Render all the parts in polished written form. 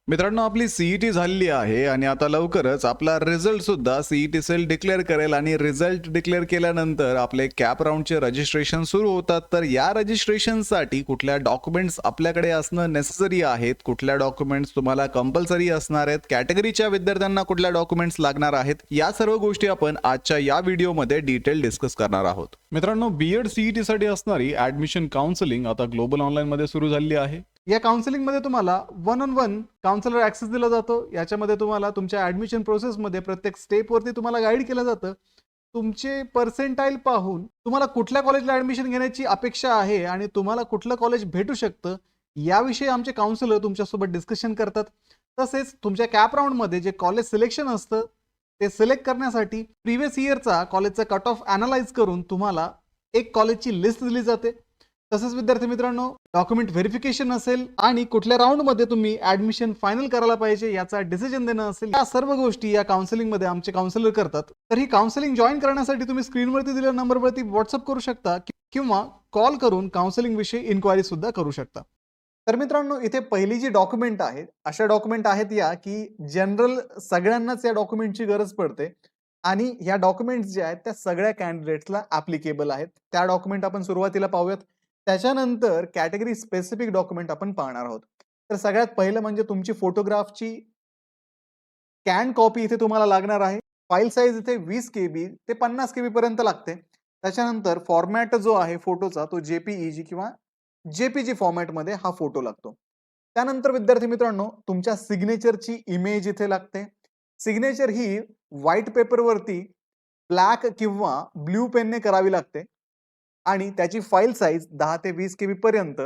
मित्रांनो, आपली सीईटी झालेली आहे आणि आता लवकरच आपला रिझल्ट सुद्धा सीईटी सेल डिक्लेअर करेल आणि रिझल्ट डिक्लेअर केल्यानंतर आपले कॅप राऊंडचे रजिस्ट्रेशन सुरू होतात. तर या रजिस्ट्रेशनसाठी कुठल्या डॉक्युमेंट्स आपल्याकडे असणं नेसेसरी आहेत, कुठल्या डॉक्युमेंट्स तुम्हाला कंपल्सरी असणार आहेत, कॅटेगरीच्या विद्यार्थ्यांना कुठल्या डॉक्युमेंट्स लागणार आहेत, या सर्व गोष्टी आपण आजच्या या व्हिडिओमध्ये डिटेल डिस्कस करणार आहोत. मित्रांनो, बीएड सीईटी साठी असणारी ऍडमिशन काउन्सिलिंग आता ग्लोबल ऑनलाईन मध्ये सुरू झाली आहे. या काउन्सिलिंग मध्ये तुम्हाला one on one counsellor access दिला जातो. याच्यामध्ये तुम्हाला तुमच्या ऍडमिशन प्रोसेसमध्ये प्रत्येक स्टेप वरती तुम्हाला गाईड केलं जातं. तुमचे पर्सेंटाईल पाहून तुम्हाला कुठल्या कॉलेजला ऍडमिशन घेण्याची अपेक्षा आहे आणि तुम्हाला कुठलं कॉलेज भेटू शकतं याविषयी आमचे काउन्सिलर तुमच्यासोबत डिस्कशन करतात. तसेच तुमच्या कॅप राऊंड मध्ये जे कॉलेज सिलेक्शन असतं ते सिलेक्ट करण्यासाठी प्रिव्हियस इयरचा कॉलेजचा कट ऑफ अनालाइज करून तुम्हाला एक कॉलेजची लिस्ट दिली जाते. तसेच विद्यार्थी मित्रांनो, डॉक्युमेंट व्हेरिफिकेशन असेल आणि कुठल्या राऊंड मध्ये तुम्ही ऍडमिशन फायनल करायला पाहिजे याचा डिसिजन देणं असेल, या सर्व गोष्टी या काउन्सिलिंग मध्ये आमचे काउन्सिलर करतात. तर ही काउन्सिलिंग जॉईन करण्यासाठी तुम्ही स्क्रीनवरती दिलेल्या नंबरवरती व्हॉट्सअप करू शकता किंवा कॉल करून काउन्सिलिंग विषयी इन्क्वायरी सुद्धा करू शकता. तर मित्रांनो, इथे पहिली जी डॉक्युमेंट आहेत, अशा डॉक्युमेंट आहेत या की जनरल सगळ्यांनाच या डॉक्युमेंटची गरज पडते आणि या डॉक्युमेंट्स ज्या आहेत त्या सगळ्या कॅन्डिडेट्सला ऍप्लिकेबल आहेत. त्या डॉक्युमेंट आपण सुरुवातीला पाहूयात. त्याच्यानंतर कॅटेगरी स्पेसिफिक डॉक्युमेंट आपण पाहणार आहोत. तर सगळ्यात पहिलं म्हणजे तुमची फोटोग्राफची स्कॅन कॉपी इथे तुम्हाला लागणार आहे. फाईल साईज इथे 20 KB ते 50 KB पर्यंत लागते. त्याच्यानंतर फॉर्मॅट जो आहे फोटोचा तो JPEG किंवा JPG फॉर्मॅटमध्ये हा फोटो लागतो. त्यानंतर विद्यार्थी मित्रांनो, तुमच्या सिग्नेचरची इमेज इथे लागते. सिग्नेचर ही व्हाईट पेपरवरती ब्लॅक किंवा ब्ल्यू पेनने करावी लागते आणि त्याची फाईल साईज 10 ते 20 KB पर्यंत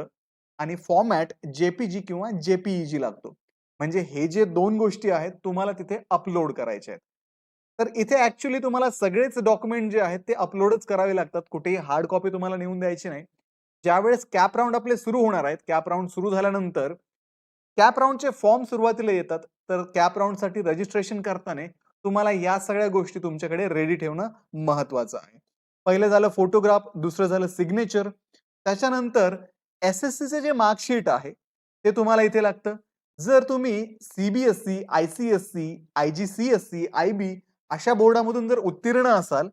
आणि फॉर्मॅट JPG किंवा JPEG लागतो. म्हणजे हे जे दोन गोष्टी आहेत तुम्हाला तिथे अपलोड करायचे आहेत. तर इथे ऍक्च्युली तुम्हाला सगळेच डॉक्युमेंट जे आहेत ते अपलोडच करावे लागतात. कुठेही हार्ड कॉपी तुम्हाला नेऊन द्यायची नाही. ज्यावेळेस कॅप राऊंड आपले सुरू होणार आहेत, कॅप राऊंड सुरू झाल्यानंतर कॅप राऊंडचे फॉर्म सुरुवातीला येतात. तर कॅप राऊंडसाठी रजिस्ट्रेशन करताना तुम्हाला या सगळ्या गोष्टी तुमच्याकडे रेडी ठेवणं महत्वाचं आहे. पहिलं झालं फोटोग्राफ, दुसरं झालं सिग्नेचर. त्याच्यानंतर SSCचे जे मार्कशीट आहे ते तुम्हाला इथे लागतं. जर तुम्ही CBSE, ICSE, IGCSE, IB अशा बोर्डामधून जर उत्तीर्ण असाल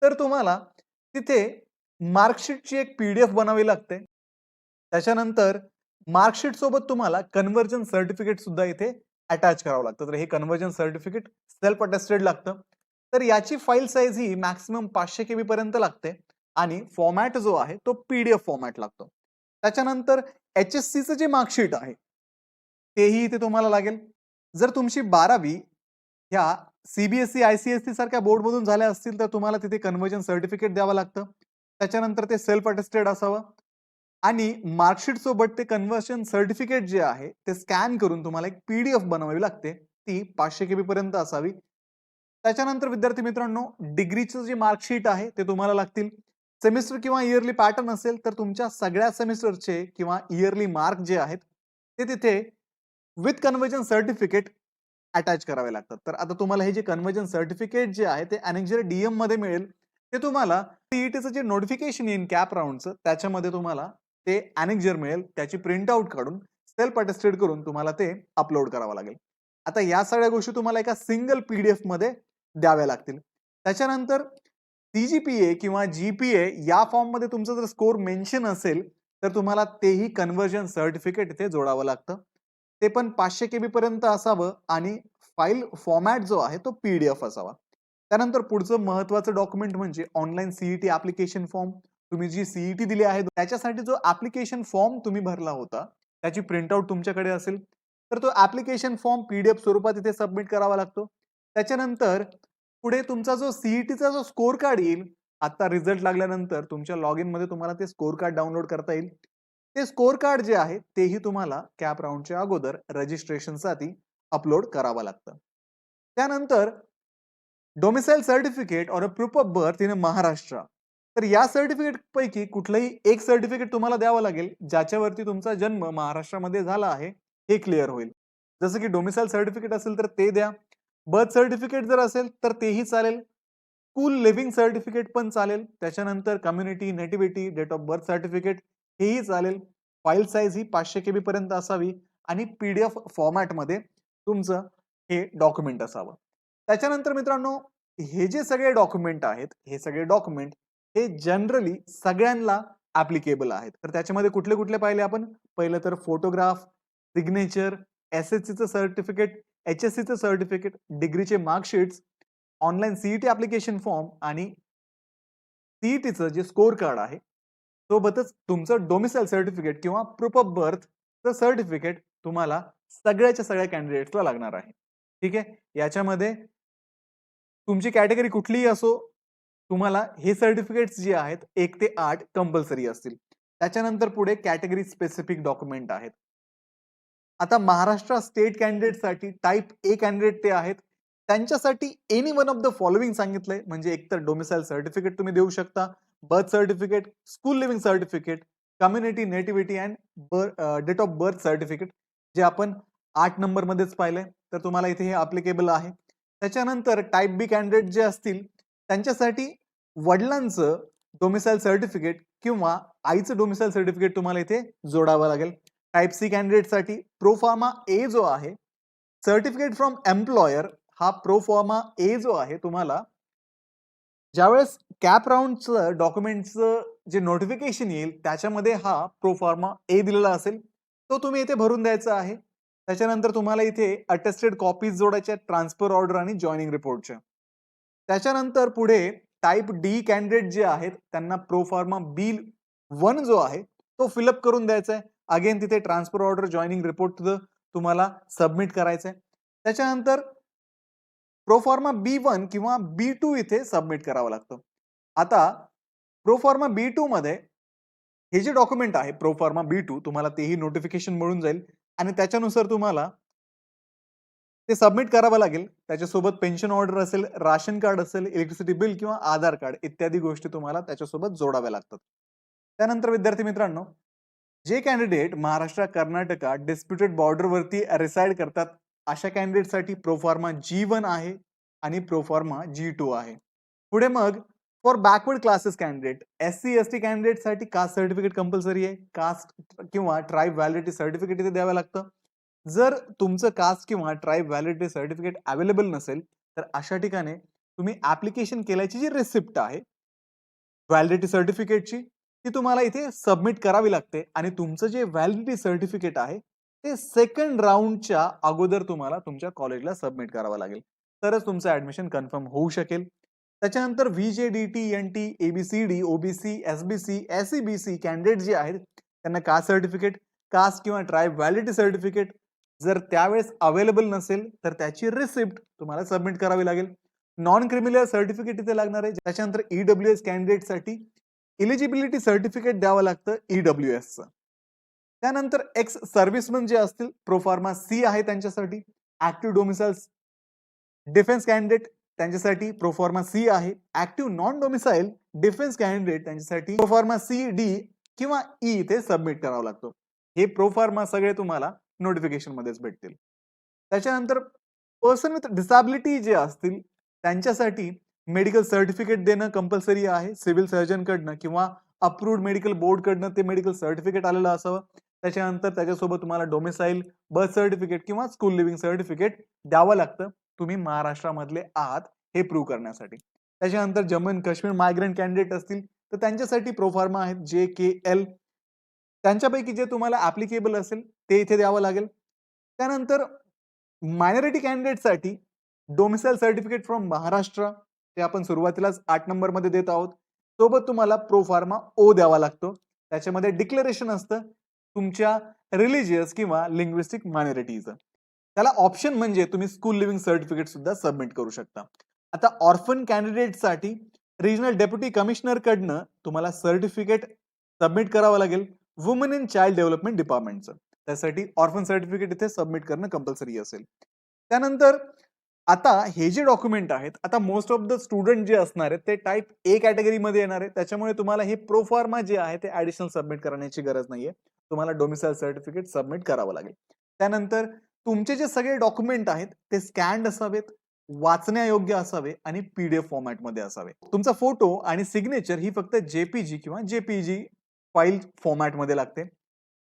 तर तुम्हाला तिथे मार्कशीटची एक PDF बनावी लागते. त्याच्यानंतर मार्कशीट सोबत तुम्हाला कन्व्हर्जन सर्टिफिकेट सुद्धा इथे अटॅच करावं लागतं. तर हे कन्व्हर्जन सर्टिफिकेट सेल्फ अटेस्टेड लागतं. तर याची फाईल साईज ही मॅक्सिमम 500 KB पर्यंत लागते आणि फॉर्मॅट जो आहे तो PDF फॉर्मॅट लागतो. त्याच्यानंतर HSCचं जे मार्कशीट आहे तेही इथे तुम्हाला लागेल. जर तुमची 12वी ह्या CBSE, ICSE सारख्या बोर्डमधून झाल्या असतील तर तुम्हाला तिथे कन्व्हर्जन सर्टिफिकेट द्यावं लागतं. त्याच्यानंतर ते सेल्फ अटेस्टेड असावं आणि मार्कशीट सोबत ते कन्व्हर्जन सर्टिफिकेट जे आहे ते स्कॅन करून तुम्हाला एक PDF बनवावी लागते. ती 500 KB पर्यंत असावी. त्याच्यानंतर विद्यार्थी मित्रांनो, डिग्रीचं जे मार्कशीट आहे ते तुम्हाला लागतील. सेमिस्टर किंवा इयरली पॅटर्न असेल तर तुमच्या सगळ्या सेमिस्टरचे किंवा इयरली मार्क जे आहेत ते तिथे विथ कन्व्हर्जन सर्टिफिकेट अटॅच करावे लागतात. तर आता तुम्हाला हे जे कन्व्हर्जन सर्टिफिकेट जे आहे ते अनेक्झर DM मध्ये मिळेल. ते तुम्हाला CETचं जे नोटिफिकेशन येईल कॅप राऊंडचं त्याच्यामध्ये तुम्हाला ते अनेक्झर मिळेल. त्याची प्रिंट आउट काढून सेल्फ अटेस्टेड करून तुम्हाला ते अपलोड करावं लागेल. आता या सगळ्या गोष्टी तुम्हाला एका सिंगल PDF मध्ये द्याव्या लागतील. त्याच्यानंतर CGPA किंवा GPA या फॉर्म मध्ये तुमचा जर स्कोर मेन्शन असेल तर तुम्हाला तेही कन्व्हर्जन सर्टिफिकेट इथे जोडावं लागतं. ते पण 500 KB पर्यंत असावं आणि फाईल फॉर्मॅट जो आहे तो PDF असावा. त्यानंतर पुढचं महत्त्वाचं डॉक्युमेंट म्हणजे ऑनलाईन CET ऍप्लिकेशन फॉर्म. तुम्ही जी CET दिली आहे त्याच्यासाठी जो ऍप्लिकेशन फॉर्म तुम्ही भरला होता त्याची प्रिंटआउट तुमच्याकडे असेल तर तो ऍप्लिकेशन फॉर्म PDF स्वरूपात इथे सबमिट करावा लागतो. त्याच्यानंतर पुढे तुमचा जो CETचा जो स्कोर कार्ड येईल, आता रिझल्ट लागल्यानंतर तुमच्या लॉगिन मध्ये तुम्हाला ते स्कोर कार्ड डाउनलोड करता येईल. ते स्कोर कार्ड जे आहे तेही तुम्हाला कॅप राऊंडच्या अगोदर रजिस्ट्रेशनसाठी अपलोड करावं लागतं. त्यानंतर डोमिसाइल सर्टिफिकेट और proof of birth in Maharashtra. तर या सर्टिफिकेट पैकी कुठलंही एक सर्टिफिकेट तुम्हाला द्यावं लागेल ज्याच्यावरती तुमचा जन्म महाराष्ट्रामध्ये झाला आहे हे क्लिअर होईल. जसं की डोमिसाइल सर्टिफिकेट असेल तर ते द्या. बर्थ सर्टिफिकेट जर असेल तर तेही चालेल. स्कूल लिव्हिंग सर्टिफिकेट पण चालेल. त्याच्यानंतर community, nativity, date of birth certificate हेही चालेल. फाईल साईज ही 500 KB पर्यंत असावी आणि PDF फॉर्मॅटमध्ये तुमचं हे डॉक्युमेंट असावं. त्याच्यानंतर मित्रांनो, हे जे सगळे डॉक्युमेंट आहेत, हे सगळे डॉक्युमेंट हे जनरली सगळ्यांना ॲप्लिकेबल आहेत. तर त्याच्यामध्ये कुठले-कुठले पाहिले आपण? पहिलं तर फोटोग्राफ, सिग्नेचर, SSCचं सर्टिफिकेट, HSCचं सर्टिफिकेट, डिग्रीचे marksheets, online CET application form आणि CETचं जे स्कोर कार्ड आहे, सोबतच तुमचं डोमिसाइल सर्टिफिकेट किंवा प्रूफ ऑफ बर्थचं सर्टिफिकेट तुम्हाला सगळ्याच्या सगळ्या कॅन्डिडेट्सला लागणार आहे. ठीक आहे? याच्यामध्ये तुमची कॅटेगरी कुठलीही असो, तुम्हाला हे सर्टिफिकेट्स जे आहेत 1 ते 8 कंपल्सरी असतील. त्याच्यानंतर पुढे कॅटेगरी स्पेसिफिक डॉक्युमेंट आहेत. आता महाराष्ट्र स्टेट कॅन्डिडेटसाठी टाइप ए कॅन्डिडेट ते आहेत. त्यांच्यासाठी any one of the following सांगितलंय, म्हणजे एकतर डोमिसाइल सर्टिफिकेट तुम्ही देऊ शकता, birth certificate, school leaving certificate, community nativity and date of birth certificate, जे आपण 8 नंबर मध्येच पाहिलंय, तर तुम्हाला इथे हे अप्लिकेबल आहे. त्याच्यानंतर टाइप बी कॅन्डिडेट जे असतील त्यांच्यासाठी वडिलांचं डोमिसाइल सर्टिफिकेट किंवा आईचं डोमिसाइल सर्टिफिकेट तुम्हाला इथे जोडावं लागेल. टाइप सी कॅन्डिडेटसाठी प्रोफार्मा ए जो आहे, सर्टिफिकेट फ्रॉम एम्प्लॉयर, हा प्रोफॉर्मा ए जो आहे तुम्हाला ज्यावेळेस कॅप राऊंडचं डॉक्युमेंटचं जे नोटिफिकेशन येईल त्याच्यामध्ये हा प्रोफॉर्मा ए दिलेला असेल, तो तुम्ही इथे भरून द्यायचा आहे. त्याच्यानंतर तुम्हाला इथे अटेस्टेड कॉपीज जोडायच्या ट्रान्सफर ऑर्डर आणि जॉइनिंग रिपोर्टच्या. त्याच्यानंतर पुढे टाइप डी कॅन्डिडेट जे आहेत त्यांना प्रोफॉर्मा बी 1 जो आहे तो फिलअप करून द्यायचा आहे. अगेन तिथे ट्रान्सफर ऑर्डर जॉइनिंग रिपोर्ट तुम्हाला सबमिट करायचं आहे. त्याच्यानंतर प्रोफॉर्मा B1 किंवा B2 इथे सबमिट करावं लागतं. आता प्रोफॉर्मा B2 मध्ये हे जे डॉक्युमेंट आहे प्रोफॉर्मा B2 तुम्हाला तेही नोटिफिकेशन मिळून जाईल आणि त्याच्यानुसार तुम्हाला ते सबमिट करावं लागेल. त्याच्यासोबत पेन्शन ऑर्डर असेल, राशन कार्ड असेल, इलेक्ट्रिसिटी बिल किंवा आधार कार्ड इत्यादी गोष्टी तुम्हाला त्याच्यासोबत जोडाव्या लागतात. त्यानंतर विद्यार्थी मित्रांनो, जे कॅन्डिडेट महाराष्ट्र, कर्नाटका डिस्प्युटेड बॉर्डरवरती रिसाइड करतात, अशा कॅन्डिडेटसाठी प्रोफॉर्मा G1 आहे आणि प्रोफॉर्मा G2 आहे. पुढे मग for backward classes candidate, SC ST कॅन्डिडेटसाठी कास्ट सर्टिफिकेट कंपल्सरी आहे. कास्ट किंवा ट्राइब व्हॅलिडिटी सर्टिफिकेट इथे द्यावं लागतं. जर तुमचं कास्ट किंवा ट्राइब व्हॅलिडिटी सर्टिफिकेट अवेलेबल नसेल, तर अशा ठिकाणी तुम्ही ऍप्लिकेशन केल्याची जी रिसिप्ट आहे व्हॅलिडिटी सर्टिफिकेटची, ती तुम्हाला इथे सबमिट करावी लागते आणि तुमचं जे व्हॅलिडिटी सर्टिफिकेट आहे ते सेकंड राऊंडच्या अगोदर तुम्हाला तुमच्या कॉलेजला सबमिट करावं लागेल, तरच तुमचं ऍडमिशन कन्फर्म होऊ शकेल. त्याच्यानंतर VJDT, NT, ABCD, OBC, SBC, SEBC candidate जे आहेत त्यांना कास्ट सर्टिफिकेट, कास्ट किंवा ट्राइब व्हॅलिडिटी सर्टिफिकेट जर त्यावेळेस अवेलेबल नसेल तर त्याची रिसिप्ट तुम्हाला सबमिट करावी लागेल. नॉन क्रिमिनल सर्टिफिकेट इथे लागणार आहे. त्याच्यानंतर EWS कॅन्डिडेटसाठी इलिजिबिलिटी सर्टिफिकेट द्यावं लागतं EWSचं. त्यानंतर एक्स सर्व्हिसमन जे असतील प्रोफॉर्मा C आहे त्यांच्यासाठी. ऍक्टिव्ह डोमिसाइल्स डिफेन्स कॅन्डिडेट त्यांच्यासाठी प्रोफॉर्मा C आहे. Active non domicile defence candidate त्यांच्यासाठी प्रोफॉर्मा C, D किंवा E इथे सबमिट करावा लागतो. हे प्रोफॉर्मा सगळे तुम्हाला नोटिफिकेशन मध्येच भेटतील. त्याच्यानंतर पर्सन विथ डिसॅबिलिटी जे असतील त्यांच्यासाठी मेडिकल सर्टिफिकेट देणं कंपल्सरी आहे. सिव्हिल सर्जन कडनं किंवा अप्रूव्ड मेडिकल बोर्ड कडनं ते मेडिकल सर्टिफिकेट आलेलं असावं. त्याच्यानंतर त्याच्यासोबत तुम्हाला डोमिसाइल, बर्थ सर्टिफिकेट किंवा स्कूल लिव्हिंग सर्टिफिकेट द्यावं लागतं. तुम्ही महाराष्ट्रामधले आहात हे प्रूव्ह करण्यासाठी. त्याच्यानंतर Jammu and Kashmir migrant candidate असतील तर त्यांच्यासाठी प्रोफॉर्मा आहेत JKL. त्यांच्यापैकी जे तुम्हाला ऍप्लिकेबल असेल ते इथे द्यावं लागेल. त्यानंतर मायनॉरिटी कॅन्डिडेटसाठी डोमिसाइल सर्टिफिकेट फ्रॉम महाराष्ट्र ते आपण सुरुवातीलाच 8 नंबर मध्ये देत आहोत. सोबत तुम्हाला प्रोफॉर्मा O द्यावा लागतो. त्याच्यामध्ये डिक्लेरेशन असतं तुमच्या रिलिजियस किंवा लिंग्विस्टिक मायनॉरिटीचं. त्याला ऑप्शन म्हणजे तुम्ही स्कूल लिव्हिंग सर्टिफिकेट सुद्धा सबमिट करू शकता. आता ऑर्फन कॅन्डिडेटसाठी रिजनल डेप्युटी कमिशनर कडनं तुम्हाला सर्टिफिकेट सबमिट करावं लागेल वुमन इन चाइल्ड डेव्हलपमेंट डिपार्टमेंटचं. त्यासाठी ऑर्फन सर्टिफिकेट इथे सबमिट करणं कंपल्सरी असेल. त्यानंतर आता हे जे डॉक्युमेंट आहेत, आता मोस्ट ऑफ द स्टुडंट जे असणार आहेत ते टाइप ए कॅटेगरीमध्ये येणार आहे. त्याच्यामुळे तुम्हाला हे प्रोफॉर्मा जे आहे ते ऍडिशनल सबमिट करण्याची गरज नाहीये. तुम्हाला डोमिसाइल सर्टिफिकेट सबमिट करावं लागेल. त्यानंतर तुमचे जे सगळे डॉक्युमेंट आहेत ते स्कॅन्ड असावेत, वाचण्यायोग्य असावे आणि PDF फॉर्मॅटमध्ये असावे. तुमचा फोटो आणि सिग्नेचर ही फक्त JPG किंवा JPG फाईल फॉर्मॅटमध्ये लागते.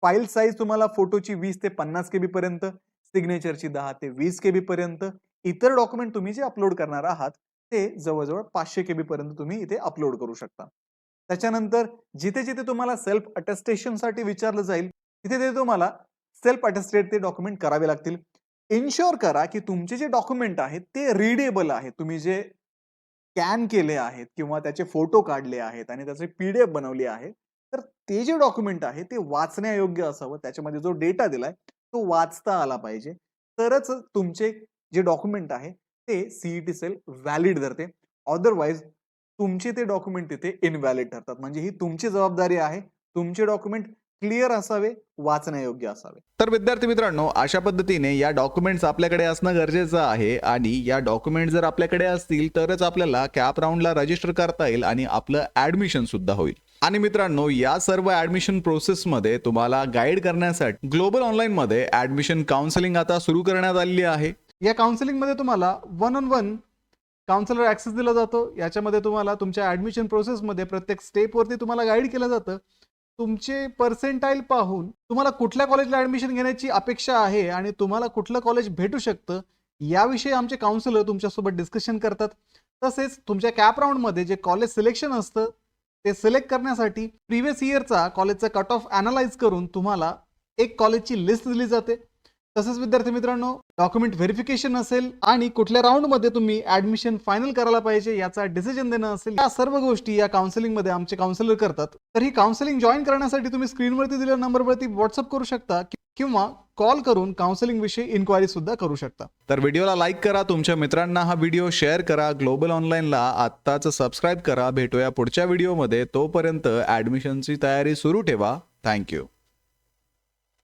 फाईल साईज तुम्हाला फोटोची 20 ते 50 KB पर्यंत, सिग्नेचरची 10 ते 20 KB पर्यंत, इतर डॉक्युमेंट तुम्ही जे अपलोड करणार आहात ते जवळ-जवळ 500 KB पर्यंत तुम्ही इथे अपलोड करू शकता. त्याच्यानंतर जिथे-जिथे तुम्हाला सेल्फ अटेस्टेशनसाठी विचारलं जाईल, तिथे तुम्हाला सेल्फ अटेस्टेड ते डॉक्युमेंट करावे लागतील. इन्शुअर करा की तुमचे जे डॉक्युमेंट आहेत ते रीडेबल आहेत. तुम्ही जे स्कॅन केले आहेत किंवा त्याचे फोटो काढले आहेत आणि त्याचे PDF बनवले आहे, तर ते जे डॉक्युमेंट आहे ते वाचण्यायोग्य असावं. त्याच्यामध्ये जो डेटा दिलाय तो वाचता आला पाहिजे. तरच तुमचे जे डॉक्युमेंट आहे ते CET सेल व्हॅलिड धरते. अदरवाईज तुमचे ते डॉक्युमेंट तिथे इनव्हॅलिड ठरतात. म्हणजे ही तुमची जबाबदारी आहे. तुमचे डॉक्युमेंट क्लिअर असावे, वाचण्यायोग्य असावे. तर विद्यार्थी मित्रांनो, अशा पद्धतीने या डॉक्युमेंट्स आपल्याकडे असणं गरजेचं आहे आणि या डॉक्युमेंट जर आपल्याकडे असतील तरच आपल्याला कॅप राऊंडला रजिस्टर करता येईल आणि आपलं ऍडमिशन सुद्धा होईल. आणि मित्रांनो, या सर्व ऍडमिशन प्रोसेसमध्ये तुम्हाला गाईड करण्यासाठी ग्लोबल ऑनलाईन मध्ये ऍडमिशन काउन्सिलिंग आता सुरू करण्यात आलेली आहे. या काउन्सिलिंगमध्ये तुम्हाला 1-on-1 काउन्सिलर ऍक्सेस दिला जातो. याच्यामध्ये तुम्हाला तुमच्या ऍडमिशन प्रोसेसमध्ये प्रत्येक स्टेपवरती तुम्हाला गाईड केलं जातं. तुमचे पर्सेंटाईल पाहून तुम्हाला कुठल्या कॉलेजला ऍडमिशन घेण्याची अपेक्षा आहे आणि तुम्हाला कुठलं कॉलेज भेटू शकतं याविषयी आमचे काउन्सिलर तुमच्यासोबत डिस्कशन करतात. तसेच तुमच्या कॅप राऊंडमध्ये जे कॉलेज सिलेक्शन असतं ते सिलेक्ट करण्यासाठी प्रिव्हियस इयरचा कॉलेजचा कट ऑफ अनालाइज करून तुम्हाला एक कॉलेजची लिस्ट दिली जाते. तसेच विद्यार्थी मित्रांनो, डॉक्युमेंट व्हेरिफिकेशन असेल आणि कुठल्या राऊंडमध्ये तुम्ही ऍडमिशन फायनल करायला पाहिजे याचा डिसिजन देणं असेल, या सर्व गोष्टी या काउन्सिलिंगमध्ये आमचे काउन्सिलर करतात. तर ही काउन्सिलिंग जॉईन करण्यासाठी तुम्ही स्क्रीनवरती दिलेल्या नंबरवरती व्हॉट्सअप करू शकता किंवा कॉल करून काउन्सिलिंग विषयी इन्क्वायरी सुद्धा करू शकता. तर व्हिडिओला लाईक करा, तुमच्या मित्रांना हा व्हिडिओ शेअर करा, ग्लोबल ऑनलाईनला आत्ताच सबस्क्राईब करा. भेटूया पुढच्या व्हिडिओमध्ये. तोपर्यंत ऍडमिशनची तयारी सुरू ठेवा. थँक्यू.